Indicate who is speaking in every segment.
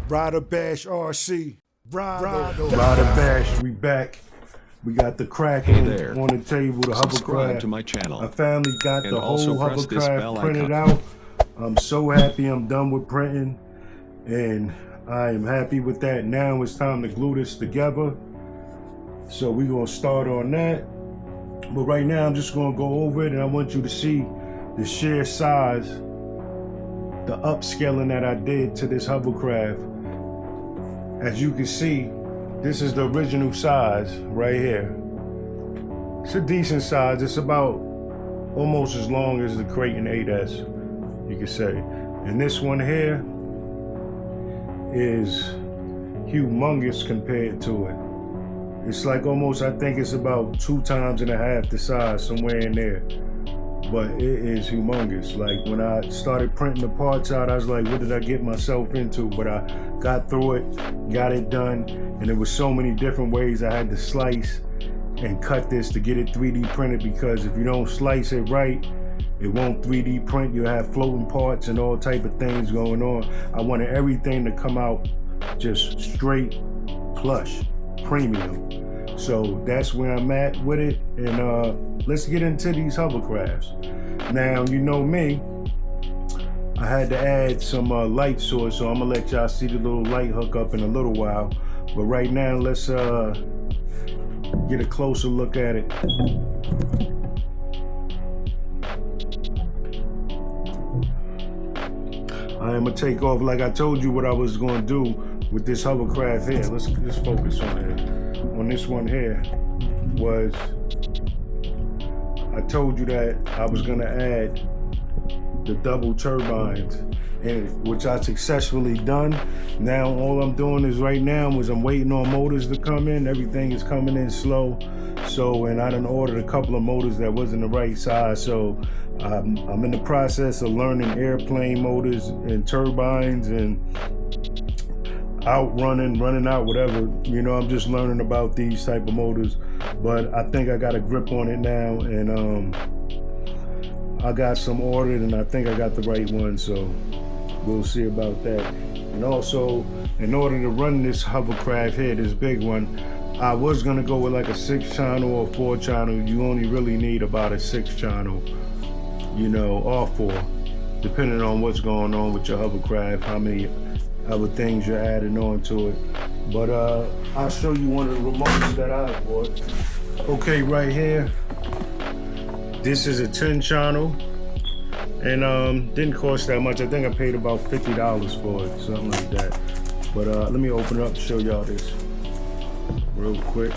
Speaker 1: Rider Bash RC. Rider
Speaker 2: Bash, we back. We got the Kraken
Speaker 3: there.
Speaker 2: on the table, the
Speaker 3: Subscribe
Speaker 2: hovercraft.
Speaker 3: to my channel.
Speaker 2: I finally got
Speaker 3: And
Speaker 2: the
Speaker 3: also
Speaker 2: whole
Speaker 3: press this
Speaker 2: hovercraft
Speaker 3: bell
Speaker 2: printed
Speaker 3: icon.
Speaker 2: out. I'm so happy I'm done with printing, and I am happy with that. Now it's time to glue this together. So we're gonna start on that. But right now I'm just gonna go over it, and I want you to see the sheer size, the upscaling that I did to this hovercraft. As you can see, this is the original size right here. It's a decent size. It's about almost as long as the Kraken 8S, you could say. And this one here is humongous compared to it. It's like almost, I think it's about 2.5 times the size, somewhere in there. But it is humongous. Like when I started printing the parts out, I was like, what did I get myself into? But I got through it, got it done, and there was so many different ways I had to slice and cut this to get it 3D printed, because if you don't slice it right, it won't 3D print. You'll have floating parts and all type of things going on. I wanted everything to come out just straight, plush, premium. So that's where I'm at with it, and let's get into these hovercrafts. Now, you know me, I had to add some light source, so I'm gonna let y'all see the little light hook up in a little while. But right now, let's get a closer look at it. I am gonna take off, like I told you what I was gonna do with this hovercraft here. Let's focus on it. On this one here was, I told you that I was gonna add the double turbines in it, which I successfully done. Now all I'm doing is right now is I'm waiting on motors to come in. Everything is coming in slow. So, and I done ordered a couple of motors that wasn't the right size. So I'm in the process of learning airplane motors and turbines and running out, whatever. You know, I'm just learning about these type of motors, but I think I got a grip on it now, and I got some ordered, and I think I got the right one, so we'll see about that. And also, in order to run this hovercraft here, this big one, I was gonna go with like a 6-channel or 4-channel. You only really need about a 6-channel, you know, or 4, depending on what's going on with your hovercraft, how many other things you're adding on to it. But I'll show you one of the remotes that I bought. Okay, right here, this is a 10-channel, and didn't cost that much. I think I paid about $50 for it, something like that. But let me open it up and show y'all this real quick.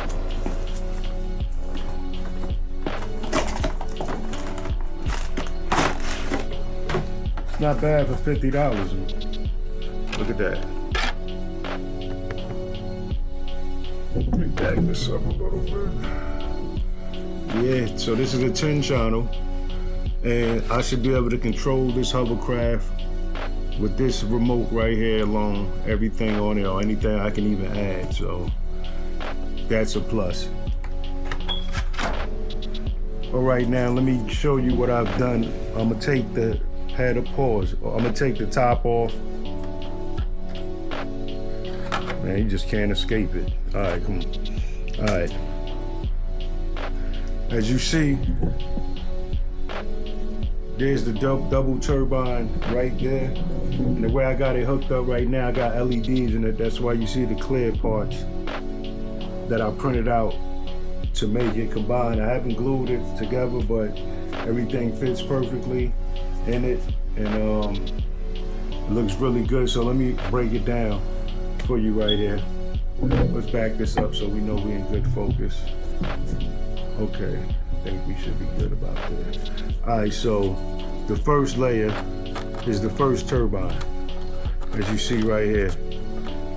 Speaker 2: It's not bad for $50. Look at that. Let me back this up a little bit. Yeah, so this is a 10-channel, and I should be able to control this hovercraft with this remote right here alone. Everything on it, or anything I can even add, so that's a plus. All right, now let me show you what I've done. I'm gonna take the, had a pause. I'm gonna take the top off. Man, you just can't escape it. All right, come on. All right. As you see, there's the double turbine right there. And the way I got it hooked up right now, I got LEDs in it. That's why you see the clear parts that I printed out to make it combine. I haven't glued it together, but everything fits perfectly in it, and it looks really good. So let me break it down for you right here. Let's back this up so we know we're in good focus. Okay, I think we should be good about that. All right, so the first layer is the first turbine, as you see right here.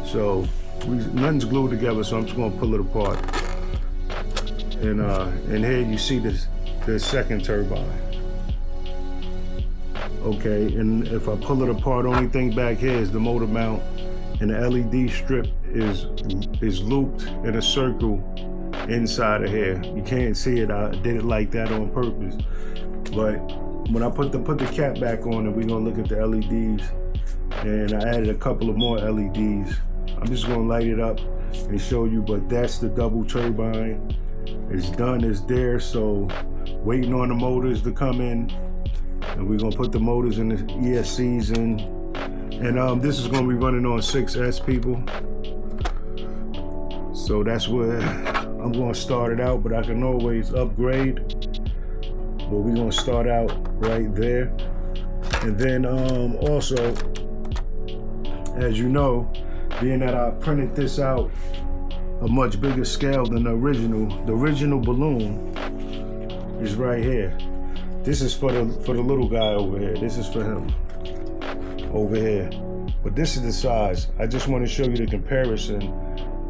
Speaker 2: So nothing's glued together, so I'm just gonna pull it apart. And here you see the second turbine. Okay, and if I pull it apart, only thing back here is the motor mount, and the LED strip is looped in a circle inside of here. You can't see it. I did it like that on purpose. But when I put the cap back on, and we're gonna look at the LEDs and I added a couple of more LEDs. I'm just gonna light it up and show you, but that's the double turbine. It's done, it's there, so waiting on the motors to come in, and we're gonna put the motors in the ESCs in. And this is gonna be running on 6S, people. So that's where I'm gonna start it out, but I can always upgrade. But we're gonna start out right there. And then also, as you know, being that I printed this out a much bigger scale than the original balloon is right here. This is for the little guy over here. This is for him over here. But this is the size. I just want to show you the comparison.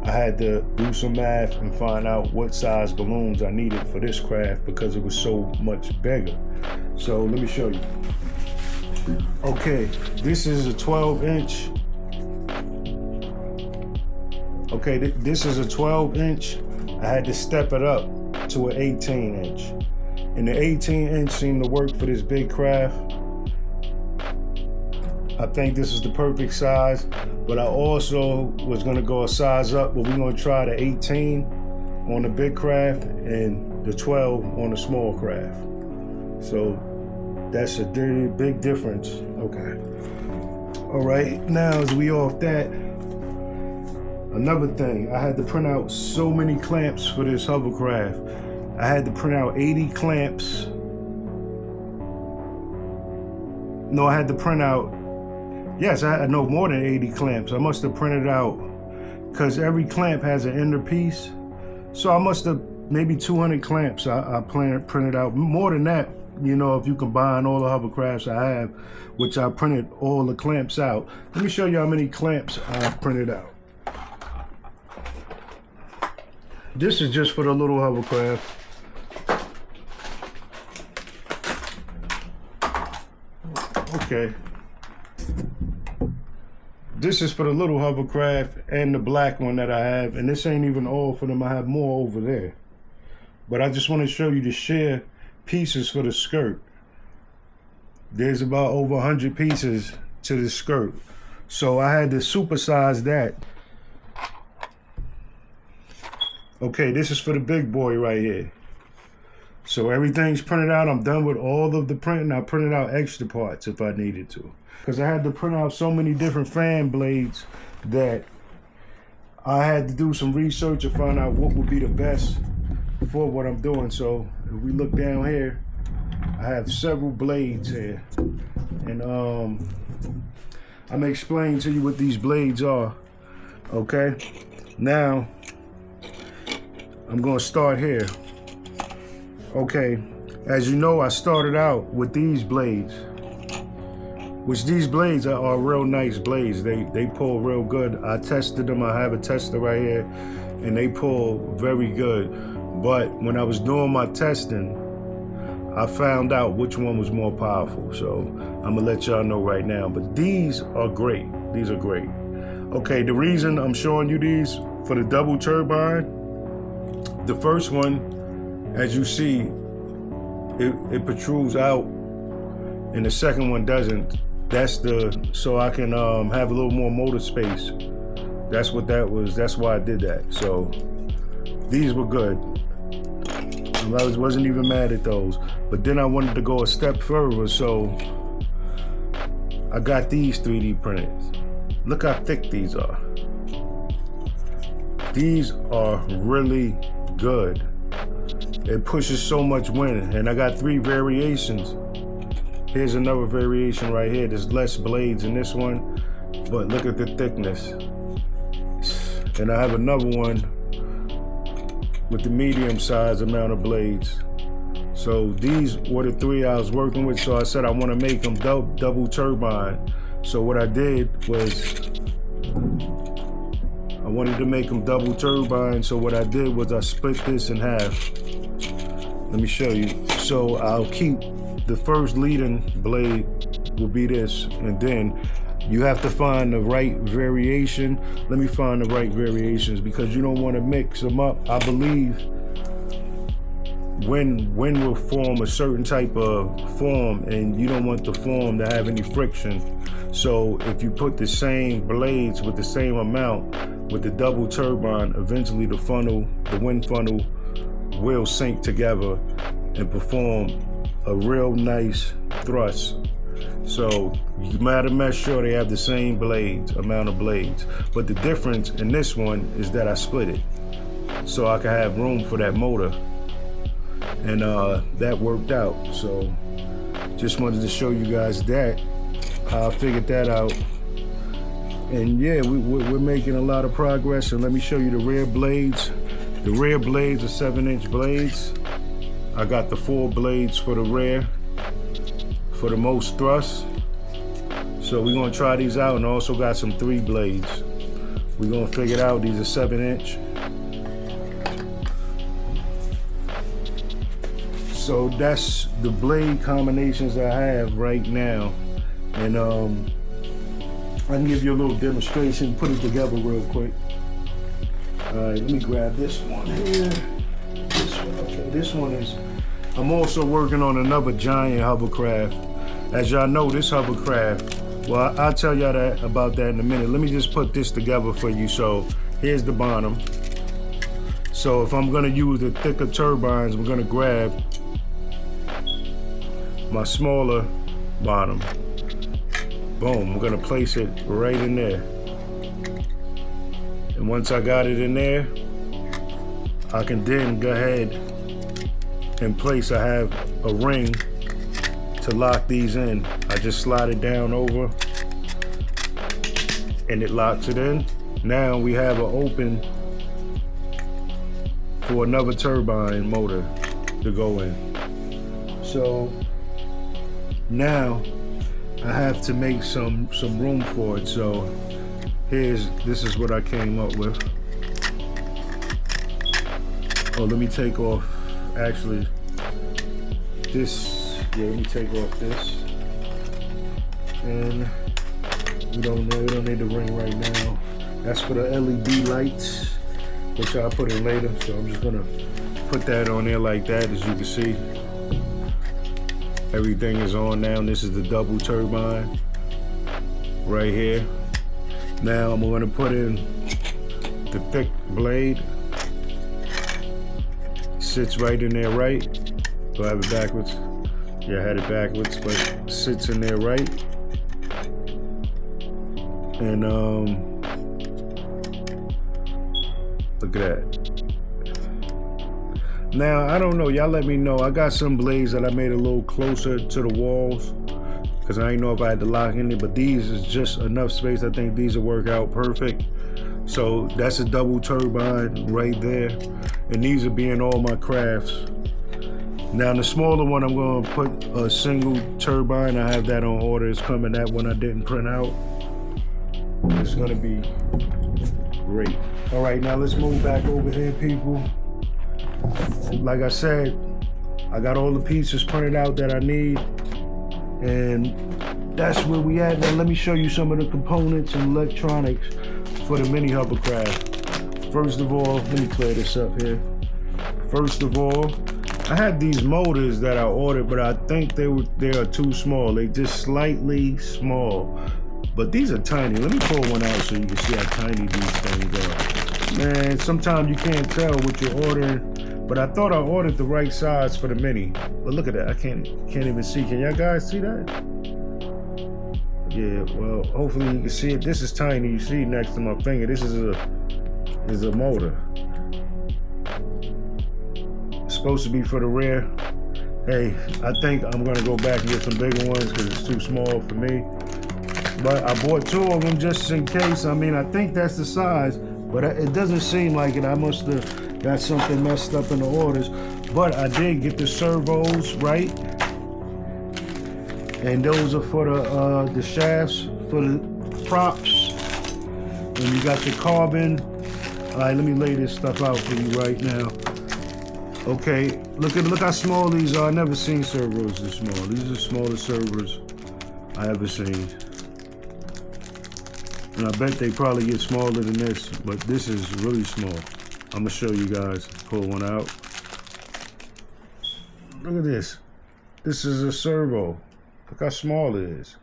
Speaker 2: I had to do some math and find out what size balloons I needed for this craft because it was so much bigger. So let me show you. Okay, this is a 12-inch. Okay, this is a 12-inch. I had to step it up to an 18-inch. And the 18-inch seemed to work for this big craft. I think this is the perfect size, but I also was gonna go a size up, but we're gonna try the 18 on the big craft and the 12 on the small craft. So that's a big difference. Okay. All right, now as we off that, another thing, I had to print out so many clamps for this hovercraft. I had to print out 80 clamps. No, I had to print out, yes, I had no more than 80 clamps. I must have printed out, because every clamp has an inner piece. So I must have maybe 200 clamps I printed out. More than that, you know, if you combine all the hovercrafts I have, which I printed all the clamps out. Let me show you how many clamps I printed out. This is just for the little hovercraft. Okay. This is for the little hovercraft and the black one that I have, and this ain't even all for them. I have more over there. But I just want to show you the sheer pieces for the skirt. There's about over 100 pieces to the skirt. So I had to supersize that. Okay, this is for the big boy right here. So everything's printed out. I'm done with all of the printing. I printed out extra parts if I needed to. Because I had to print out so many different fan blades that I had to do some research to find out what would be the best for what I'm doing. So if we look down here, I have several blades here. And I'm gonna explain to you what these blades are. Okay, now I'm gonna start here. Okay, as you know, I started out with these blades, which these blades are real nice blades. They pull real good. I tested them. I have a tester right here, and they pull very good. But when I was doing my testing, I found out which one was more powerful. So I'm gonna let y'all know right now. But these are great. These are great. Okay, the reason I'm showing you these for the double turbine, the first one, as you see, it protrudes out, and the second one doesn't. That's so I can have a little more motor space. That's what that was. That's why I did that. So these were good. I wasn't even mad at those. But then I wanted to go a step further, so I got these 3D printed. Look how thick these are. These are really good. It pushes so much wind, and I got 3 variations. Here's another variation right here. There's less blades in this one, but look at the thickness. And I have another one with the medium size amount of blades. So these were the 3 I was working with, so I said I want to make them double turbine. So what I did was I wanted to make them double turbine, so what I did was I split this in half. Let me show you. So I'll keep the first leading blade will be this, and then you have to find the right variation. Let me find the right variations, because you don't want to mix them up. I believe wind will form a certain type of form, and you don't want the form to have any friction. So if you put the same blades with the same amount with the double turbine, eventually the wind funnel will sync together and perform a real nice thrust. So you gotta make sure they have the same amount of blades. But the difference in this one is that I split it, so I can have room for that motor. And that worked out. So just wanted to show you guys that, how I figured that out. And yeah, we're making a lot of progress. And let me show you the rear blades. The rear blades are 7-inch blades. I got the 4 blades for the rear for the most thrust. So we're gonna try these out, and I also got some 3 blades. We're gonna figure it out. These are 7-inch. So that's the blade combinations I have right now. And I can give you a little demonstration, put it together real quick. All right, let me grab this one here. This one, okay, this one is, I'm also working on another giant hovercraft. As y'all know, this hovercraft, well, I'll tell y'all about that in a minute. Let me just put this together for you. So here's the bottom. So if I'm gonna use the thicker turbines, we're gonna grab my smaller bottom. Boom, we're gonna place it right in there. And once I got it in there, I can then go ahead and place, I have a ring to lock these in. I just slide it down over and it locks it in. Now we have an open for another turbine motor to go in. So now I have to make some room for it. So this is what I came up with. Oh, let me take off, actually, this, yeah, let me take off this. And we don't need the ring right now. That's for the LED lights, which I'll put in later. So I'm just gonna put that on there like that. As you can see, everything is on now. This is the double turbine right here. Now I'm gonna put in the thick blade. Sits right in there, right? Do I have it backwards? Yeah, I had it backwards, but sits in there, right? And look at that. Now, I don't know, y'all let me know. I got some blades that I made a little closer to the walls because I didn't know if I had to lock in it, but these is just enough space. I think these will work out perfect. So that's a double turbine right there. And these will be in all my crafts. Now the smaller one, I'm gonna put a single turbine. I have that on order. It's coming. That one I didn't print out. It's gonna be great. All right, now let's move back over here, people. Like I said, I got all the pieces printed out that I need, and that's where we at. Now let me show you some of the components and electronics for the mini hovercraft. First of all, let me clear this up here. First of all, I had these motors that I ordered, but I think they are too small. They just slightly small, but these are tiny. Let me pull one out so you can see how tiny these things are. Man, sometimes you can't tell what you're ordering, but I thought I ordered the right size for the mini. But look at that, I can't even see. Can y'all guys see that? Yeah, well, hopefully you can see it. This is tiny. You see next to my finger. This is a motor. It's supposed to be for the rear. Hey, I think I'm gonna go back and get some bigger ones because it's too small for me. But I bought 2 of them just in case. I mean, I think that's the size, but it doesn't seem like it. I must have got something messed up in the orders. But I did get the servos right. And those are for the shafts, for the props. And you got your carbon. All right, let me lay this stuff out for you right now. Okay, look how small these are. I never seen servos this small. These are the smallest servos I ever seen. And I bet they probably get smaller than this, but this is really small. I'm gonna show you guys. Pull one out. Look at this. This is a servo. Look how small it is.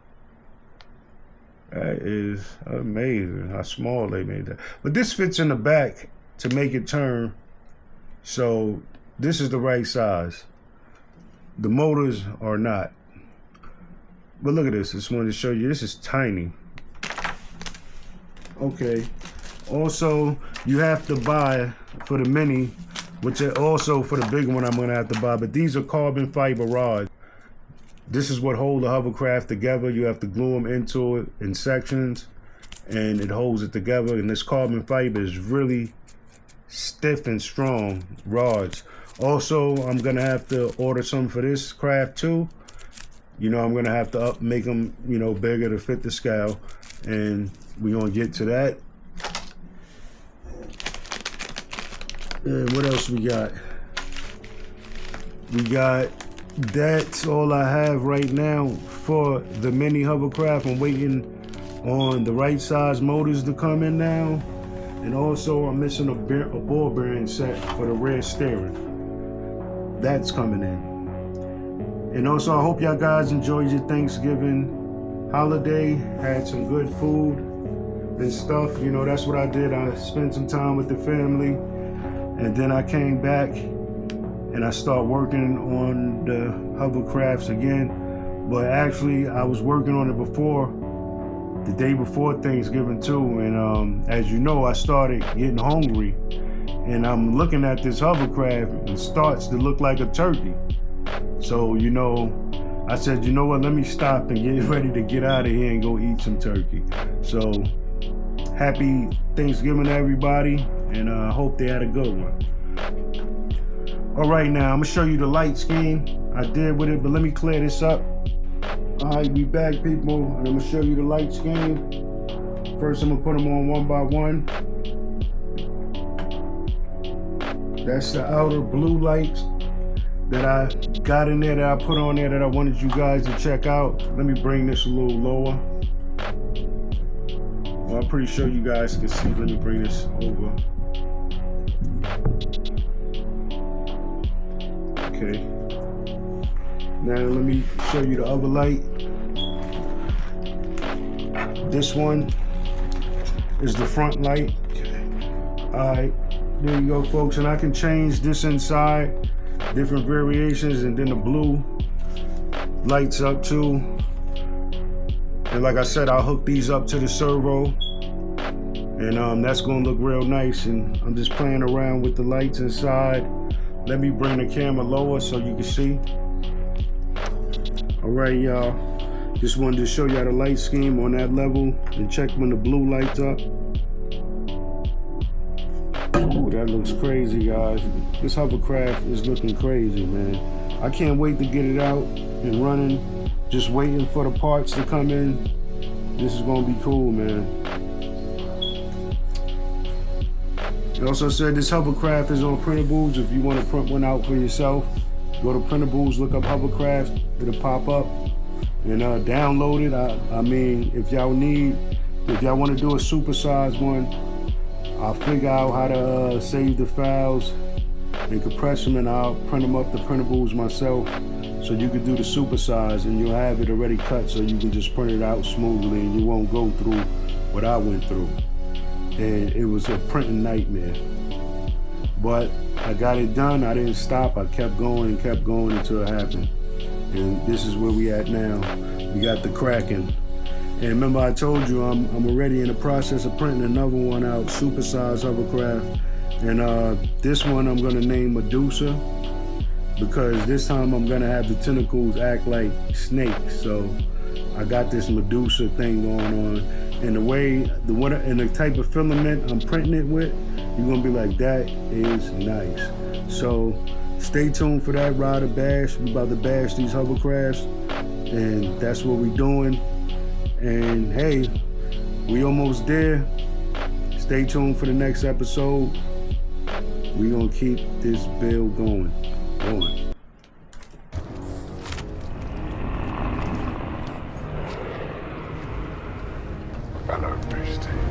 Speaker 2: That is amazing how small they made that. But this fits in the back to make it turn. So this is the right size. The motors are not. But look at this. Just wanted to show you. This is tiny. Okay. Also, you have to buy for the mini, which are also for the big one I'm going to have to buy. But these are carbon fiber rods. This is what holds the hovercraft together. You have to glue them into it in sections, and it holds it together. And this carbon fiber is really stiff and strong rods. Also, I'm gonna have to order some for this craft too. You know, I'm gonna have to make them, you know, bigger to fit the scale, and we're gonna get to that. And what else we got? That's all I have right now for the mini hovercraft. I'm waiting on the right size motors to come in now. And also I'm missing a ball bearing set for the rear steering. That's coming in. And also I hope y'all guys enjoyed your Thanksgiving holiday. Had some good food and stuff. You know, that's what I did. I spent some time with the family. And then I came back and I started working on the hovercrafts again. But actually, I was working on it the day before Thanksgiving too. And as you know, I started getting hungry. And I'm looking at this hovercraft and it starts to look like a turkey. So, you know, I said, you know what, let me stop and get ready to get out of here and go eat some turkey. So, happy Thanksgiving to everybody, and I hope they had a good one. All right, now I'm gonna show you the light scheme I did with it, but let me clear this up. All right, we back, people, and I'm gonna show you the light scheme. First, I'm gonna put them on one by one. That's the outer blue lights that I got in there, that I put on there, that I wanted you guys to check out. Let me bring this a little lower. Well, I'm pretty sure you guys can see. Let me bring this over. Okay. Now let me show you the other light. This one is the front light. All right, there you go, folks. And I can change this inside, different variations, and then the blue lights up too. And like I said, I'll hook these up to the servo, and that's gonna look real nice. And I'm just playing around with the lights inside. Let me bring the camera lower so you can see. All right, y'all. Just wanted to show y'all the light scheme on that level, and check when the blue lights up. Ooh, that looks crazy, guys. This hovercraft is looking crazy, man. I can't wait to get it out and running. Just waiting for the parts to come in. This is gonna be cool, man. It also said this hovercraft is on printables. If you want to print one out for yourself, go to printables, look up hovercraft, it'll pop up, and download it. I mean, if y'all want to do a supersize one, I'll figure out how to save the files and compress them, and I'll print them up to printables myself, so you can do the supersize, and you'll have it already cut, so you can just print it out smoothly, and you won't go through what I went through. And it was a printing nightmare. But I got it done. I didn't stop. I kept going until it happened. And this is where we at now. We got the Kraken. And remember, I told you I'm already in the process of printing another one out, supersize hovercraft. And this one I'm gonna name Medusa, because this time I'm gonna have the tentacles act like snakes. So I got this Medusa thing going on. And the type of filament I'm printing it with, you're gonna be like, that is nice. So stay tuned for that rider bash. We about to bash these hovercrafts, and that's what we doing. And hey, we almost there. Stay tuned for the next episode. We gonna keep this build going.
Speaker 3: Hello, Beastie.